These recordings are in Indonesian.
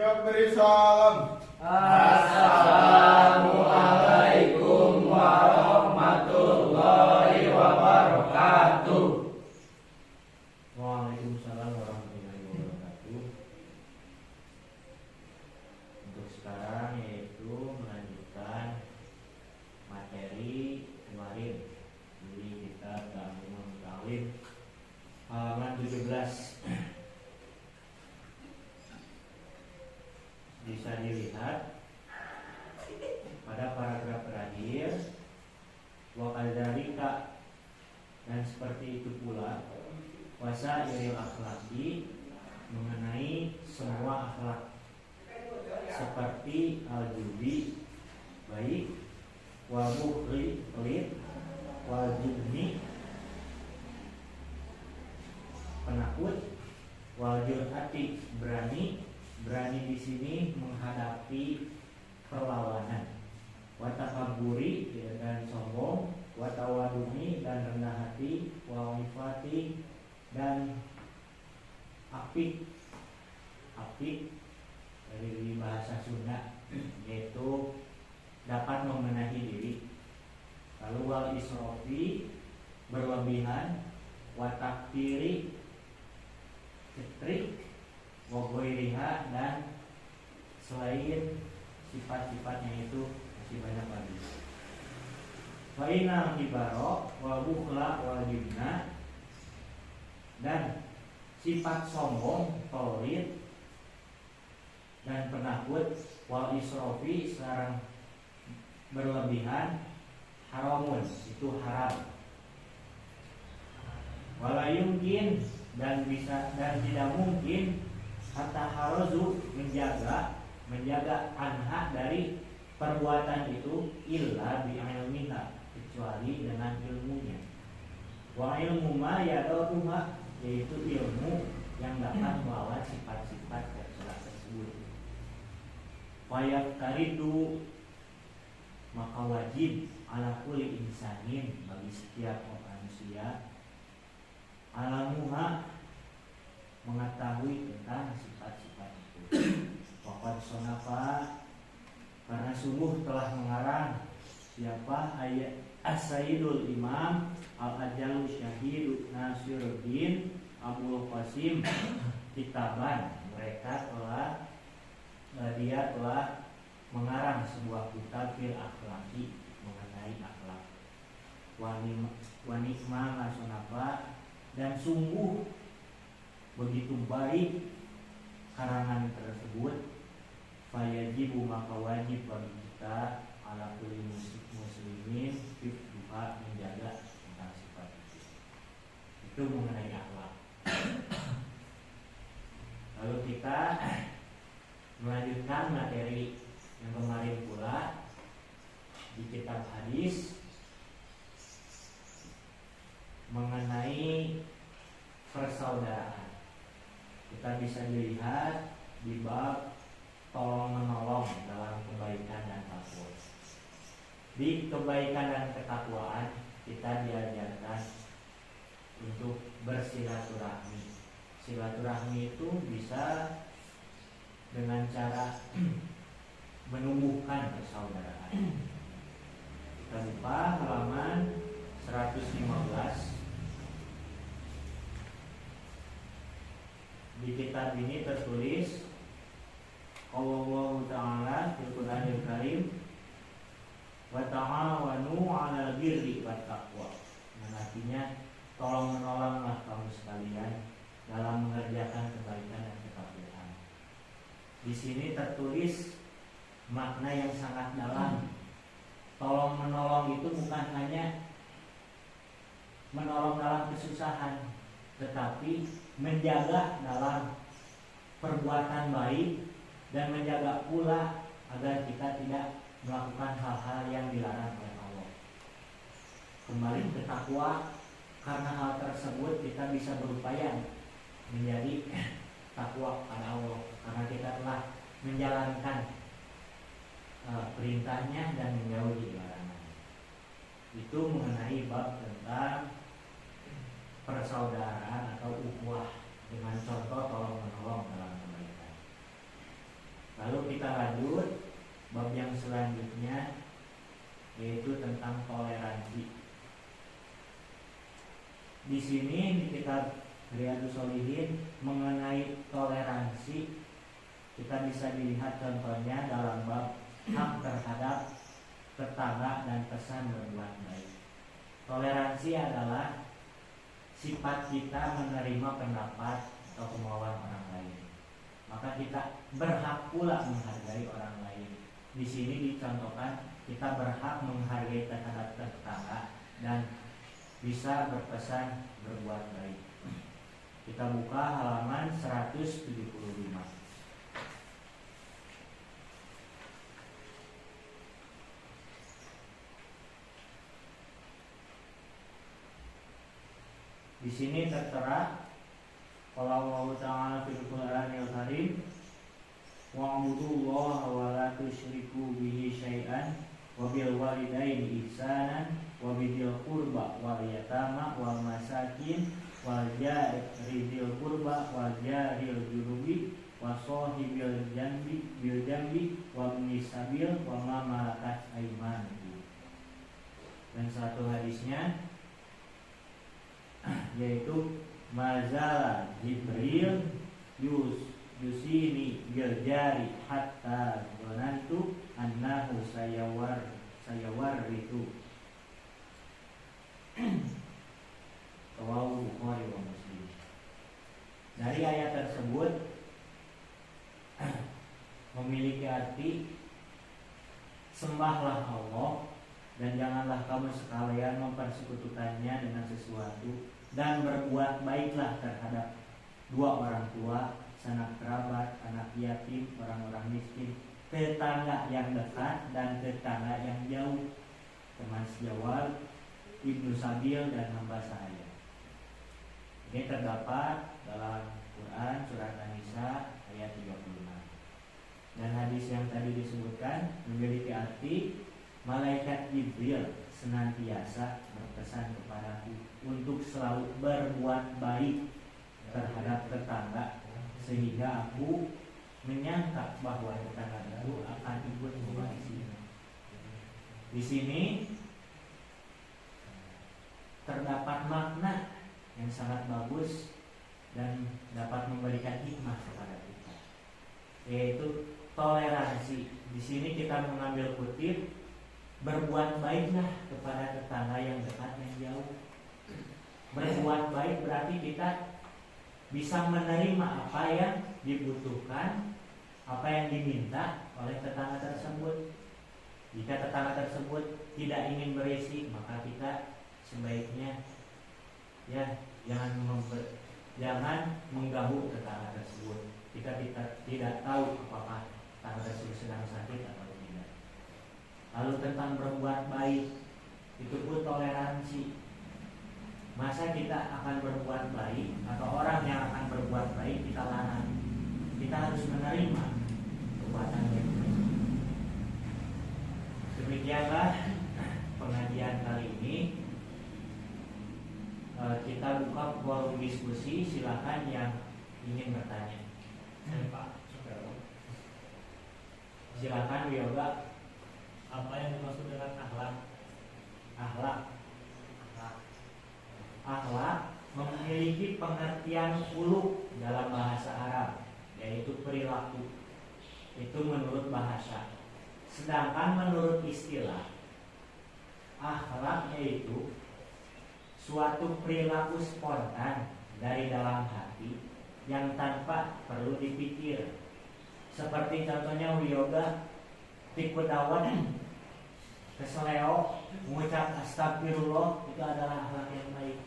Siap beri salam. Assalamualaikum warahmatullahi wabarakatuh. Waalaikumsalam warahmatullahi wabarakatuh. Untuk sekarang yaitu melanjutkan materi kemarin dari kitab Ta'limul Muta'allim halaman 17. Bisa dilihat pada paragraf terakhir, wa kadzalika, dan seperti itu pula wasairil akhlaqi, mengenai semua akhlak, seperti al-judi, baik, wal bukhli, pelit, wal jubni, penakut, wal jur'ati, berani. Berani di sini menghadapi perlawanan, watakaburi, dan sombong, watawadumi, dan rendah hati, wawifati, dan apik dari bahasa Sunda, yaitu dapat memenahi diri. Lalu wal isrofi, berlebihan, watakfiri, setrik, wagoiriha, dan selain sifat-sifatnya itu masih banyak lagi. Fa'inal kibaro wal bukhla wal jubna, dan sifat sombong, tolit, dan penakut, wal isrofi, sekarang berlebihan, haramun, itu haram. Wala yumkin, dan tidak mungkin hatta harozu, menjaga anha dari perbuatan itu, illa bi'ilmiha, kecuali dengan ilmunya. Wa ilmu ma yadotuha, yaitu ilmu yang dapat melawan sifat-sifat tercela tersebut. Wa taridu, maka wajib ala kulli insanin, bagi setiap manusia, alamuha, mengetahui tentang sifat-sifat itu. Waqad sonafa, karena sungguh telah mengarang siapa ayat as-sayyidul imam al-ajalu syahidu Nasiruddin Abul Qasim kitaban, dia telah mengarang sebuah kitab fil akhlaqi, mengenai akhlak. Wanikma nasonafa, dan sungguh begitu baik karangan tersebut. Fayajibu, maka wajib bagi kita, ala kulli muslimin, hifdzuha, menjaga tentang sifat itu mengenai akhlak. Lalu kita melanjutkan materi yang kemarin pula di kitab hadis mengenai persaudaraan. Kita bisa dilihat di bab tolong menolong dalam kebaikan dan takwa. Di kebaikan dan ketakwaan kita diajarkan untuk bersilaturahmi. Silaturahmi itu bisa dengan cara menumbuhkan persaudaraan. Kita buka halaman 115. Di kitab ini tertulis Allah Ta'ala fil Qur'anil Karim, wa ta'awanu 'alal birri wat taqwa. Yang artinya tolong menolonglah kamu sekalian dalam mengerjakan kebaikan dan ketakwaan. Di sini tertulis makna yang sangat dalam. Tolong menolong itu bukan hanya menolong dalam kesusahan, tetapi menjaga dalam perbuatan baik, dan menjaga pula agar kita tidak melakukan hal-hal yang dilarang oleh Allah. Kembali ke takwa, karena hal tersebut kita bisa berupaya menjadi takwa pada Allah, karena kita telah menjalankan perintahnya dan menjauhi larangan. Itu mengenai bab tentang persaudaraan atau ukhuwah dengan contoh tolong menolong dalam kebaikan. di sini di kitab Riyadhus Shalihin mengenai toleransi, kita bisa dilihat contohnya dalam bab hak terhadap tetangga dan pesan berbuat baik. Toleransi adalah sifat kita menerima pendapat atau kemauan orang lain. Maka kita berhak pula menghargai orang lain. Di sini dicontohkan kita berhak menghargai terhadap tetangga dan bisa berpesan berbuat baik. Kita buka halaman 175. Di sini tertera kalau Allah Ta'ala fil Qur'anil Karim wa'budullaha wa la tusyriku bihi syai'an wa bil walidaini ihsanan wa bidil qurba wal yatama wal masakin wal jari dzil qurba wal jaril junubi wa sahibil jambi wa ibnis sabil wa ma malakat aymanukum. Dan satu hadisnya yaitu mazala Jibril yusini bil jari hatta dhanantu annahu sayawar itu. Rawahu Bukhari wa Muslim. Dari ayat tersebut memiliki arti sembahlah Allah dan janganlah kamu sekalian mempersekutukannya dengan sesuatu, dan berbuat baiklah terhadap dua orang tua, sanak kerabat, anak yatim, orang-orang miskin, tetangga yang dekat dan tetangga yang jauh, teman sejawat, ibnu sabil dan hamba sahaya. Ini terdapat dalam Quran surat An-Nisa ayat 36. Dan hadis yang tadi disebutkan memiliki arti malaikat Jibril senantiasa berpesan kepadaku untuk selalu berbuat baik terhadap tetangga, sehingga aku menyangka bahwa tetangga itu akan ikut membaiki. Di sini terdapat makna yang sangat bagus dan dapat memberikan hikmah kepada kita, yaitu toleransi. Di sini kita mengambil kutip, berbuat baiklah kepada tetangga yang dekat yang jauh. Berbuat baik berarti kita bisa menerima apa yang dibutuhkan, apa yang diminta oleh tetangga tersebut. Jika tetangga tersebut tidak ingin berisi, maka kita sebaiknya jangan mengganggu tetangga tersebut. Jika kita tidak tahu apakah tetangga tersebut sedang sakit atau tidak. Lalu tentang berbuat baik, itu pun toleransi. Masa kita akan berbuat baik atau orang yang akan berbuat baik kita larang? Kita harus menerima perbuatan baik. Demikianlah pengajian kali ini. Kita buka forum diskusi, silakan yang ingin bertanya. Silakan Yoga. Apa yang dimaksud dengan akhlak? Akhlak memiliki pengertian uluk dalam bahasa Arab, yaitu perilaku. Itu menurut bahasa. Sedangkan menurut istilah, akhlak yaitu suatu perilaku spontan dari dalam hati yang tanpa perlu dipikir. Seperti contohnya Wiyoga tikudawan keseleo mengucap astagfirullah, itu adalah akhlak yang baik.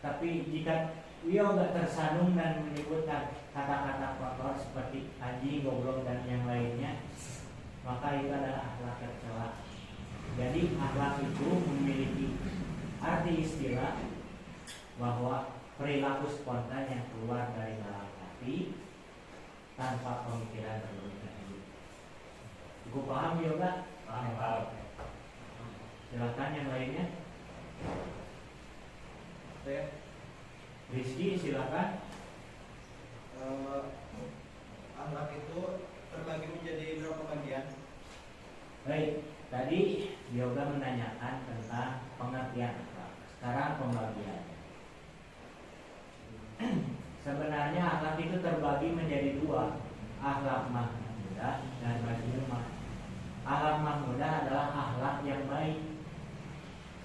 Tapi jika Wiyoga tersandung dan menyebutkan kata-kata kotor seperti anjing, goblok dan yang lainnya, maka itu adalah akhlak tercela. Jadi akhlak itu memiliki arti istilah bahwa perilaku spontan yang keluar dari dalam hati tanpa pemikiran berlebih. Cukup paham Yoga? Paham. Silakan yang lainnya. Saya Rizky silakan. akhlak itu terbagi menjadi berapa bagian? Baik, tadi Yoga menanyakan tentang pengertian akhlak. Sekarang pembagiannya. akhlak mahmudah dan mazmumah. Akhlak mahmudah adalah akhlak yang baik,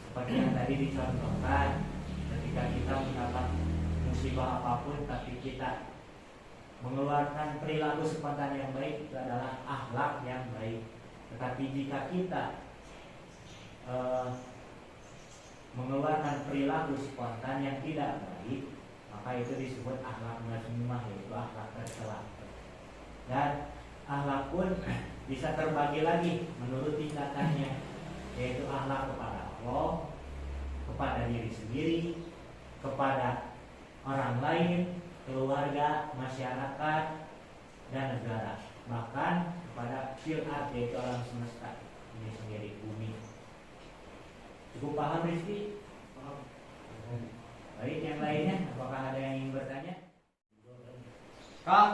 seperti yang tadi dicontohkan. Ketika kita mendapat musibah apapun, tapi kita mengeluarkan perilaku spontan yang baik, itu adalah akhlak yang baik. Tetapi jika kita mengeluarkan perilaku spontan yang tidak baik, maka itu disebut akhlak mazmumah, yaitu akhlak tercela. Dan akhlak pun bisa terbagi lagi menurut tingkatannya, yaitu akhlak kepada Allah, kepada diri sendiri, kepada orang lain, keluarga, masyarakat, dan negara, bahkan kepada filat, yaitu alam semesta ini sendiri, bumi. Cukup paham Rizky? Paham. Baik, yang lainnya, apakah ada yang ingin bertanya? Kak,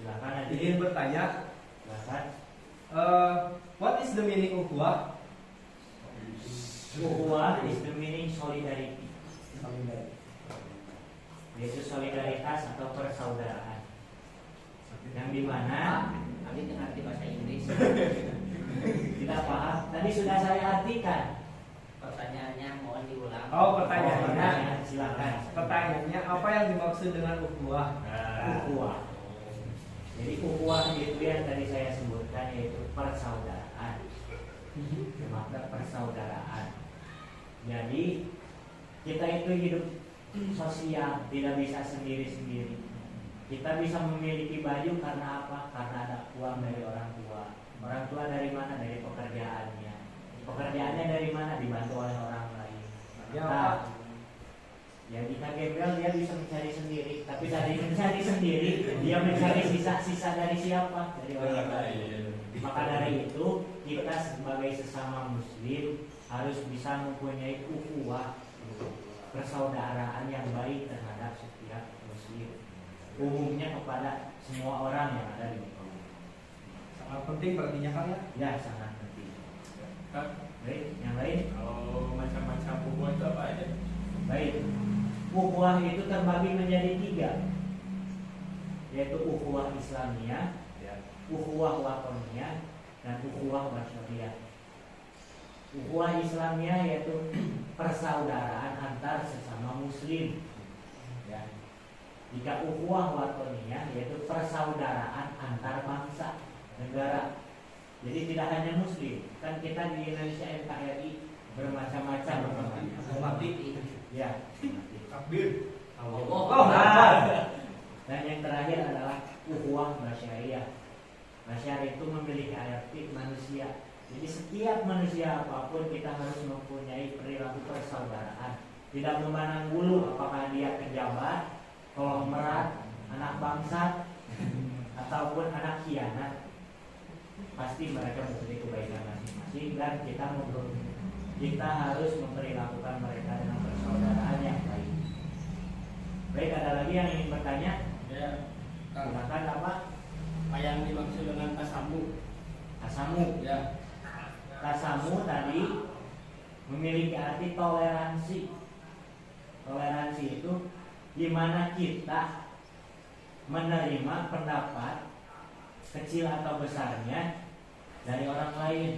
Silakan aja. ingin bertanya. Silakan. What is the meaning ukhuwah? Ukhuwah is the meaning solidarity, yaitu solidaritas atau persaudaraan, yang dimana Kami dengar di bahasa Inggris. tidak paham. Tadi sudah saya artikan. Pertanyaannya mohon diulang. Oh, pertanyaannya. Pertanyaan, silakan. Pertanyaannya, apa yang dimaksud dengan ukhuwah? Ukhuwah. Jadi ukhuwah itu yang tadi saya sebutkan, yaitu persaudaraan. Maka persaudaraan. Jadi kita itu hidup sosial, tidak bisa sendiri-sendiri. Kita bisa memiliki baju karena apa? Karena ada uang dari orang tua. Orang tua dari mana? Dari pekerjaannya. Pekerjaannya dari mana? Dibantu oleh orang lain. Ya, Nah, Pak. ya jika gembel dia bisa mencari sendiri, tapi dari mencari sendiri dia mencari sisa-sisa dari siapa? Dari orang lain. Maka dari itu kita sebagai sesama muslim harus bisa mempunyai ukhuwah, persaudaraan yang baik terhadap setiap muslim, umumnya kepada semua orang yang ada di muka bumi. Sangat penting berartinya kan ya? Ya, sangat penting. Kak, Baik, yang lain? kalau macam-macam buku itu apa aja? Baik, ukhuwah itu terbagi menjadi 3, yaitu ukhuwah Islamiyah, Ya. ukhuwah watoniyah, dan ukhuwah basyariyah. Ukhuwah Islamiyah yaitu persaudaraan antar sesama muslim. Ya. Jika ukhuwah watoniyah yaitu persaudaraan antar bangsa, negara. Jadi tidak hanya muslim, kan kita di Indonesia NKRI bermacam-macam. Mati. Ya. Takbir. Oh, Dan yang terakhir adalah ukhuwah basyariyah. Basyar itu memiliki arti manusia. Jadi setiap manusia apapun kita harus mempunyai perilaku persaudaraan. Tidak memandang bulu apakah dia pejabat, konglomerat, anak bangsa, ataupun anak khianat. Pasti mereka mempunyai kebaikan masing-masing dan kita harus memperlakukan mereka dengan persaudaraan yang baik. Baik, ada lagi yang ingin bertanya? Ya. Silakan apa? Apa yang dimaksud dengan tasamu? Tasamu. Ya. Tasamu tadi memiliki arti toleransi. Toleransi itu di mana kita menerima pendapat kecil atau besarnya dari orang lain,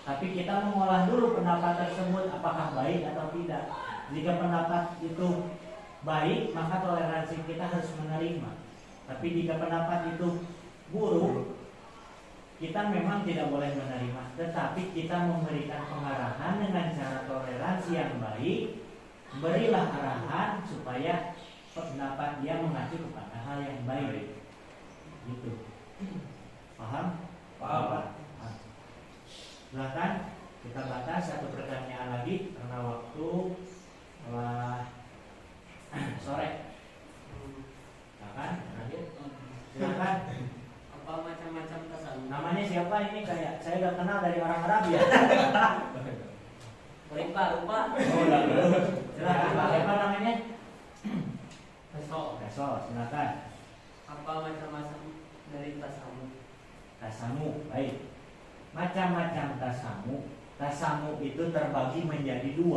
tapi kita mengolah dulu pendapat tersebut apakah baik atau tidak. Jika pendapat itu baik, maka toleransi kita harus menerima. Tapi jika pendapat itu buruk, kita memang tidak boleh menerima, tetapi kita memberikan pengarahan dengan cara toleransi yang baik. Berilah arahan supaya pendapat dia mengacu kepada hal yang baik. Gitu. Paham? Paham, Pak. Silakan kita batas satu pertanyaan lagi karena waktu telah sore. Silakan, lanjut. Silakan. Apa macam-macam tasamu? Namanya siapa ini? Kayak saya udah kenal dari orang Arab ya. Lupa. Silakan Pak, siapa namanya? Besok. Silakan. Apa macam-macam dari tasamu? Tasamu, baik. Macam-macam tasamu. Tasamu itu terbagi menjadi 2.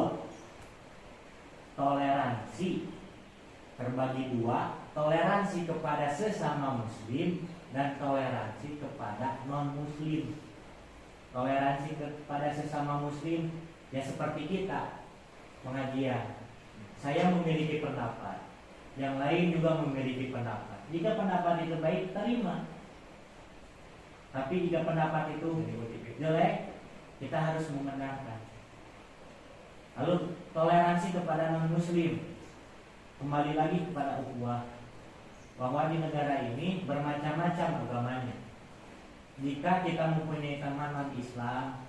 Toleransi terbagi 2. Toleransi kepada sesama muslim dan toleransi kepada non-muslim. Toleransi kepada sesama muslim ya seperti kita pengajian. Saya memiliki pendapat, yang lain juga memiliki pendapat. Jika pendapat itu baik, terima. Tapi jika pendapat itu jelek, kita harus membenarkan. Lalu toleransi kepada non-muslim, kembali lagi kepada ukhuwah, bahwa di negara ini bermacam-macam agamanya. Jika kita mempunyai teman non-Islam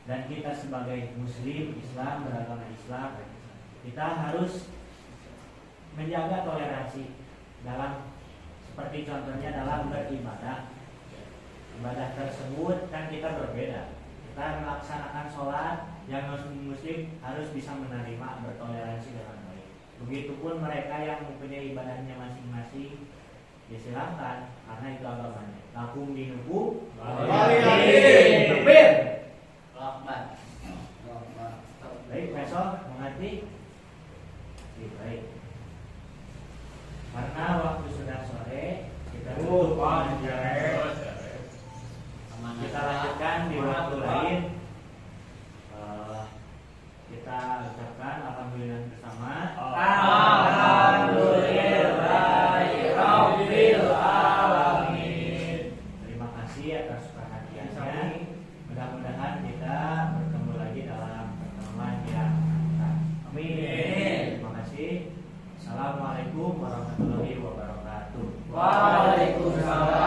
dan kita sebagai muslim Islam beragama Islam, kita harus menjaga toleransi dalam, seperti contohnya dalam beribadah. Ibadah tersebut kan kita berbeda. Kita melaksanakan sholat, yang muslim harus bisa menerima, bertoleransi dengan baik. Begitupun mereka yang mempunyai ibadahnya masing-masing, ya silakan, karena itu agamanya. Lakum dinukum waliyadin. Lakban. Baik, besok mengerti? Baik. Karena waktu sudah sore, kita tutup. Kita lanjutkan di waktu lain. Kita ucapkan alhamdulillah bersama. Alhamdulillahirabbil alamin. Terima kasih atas perhatiannya. Mudah-mudahan kita bertemu lagi dalam pertemuan yang akan. Amin. Terima kasih. Assalamualaikum warahmatullahi wabarakatuh. Waalaikumsalam.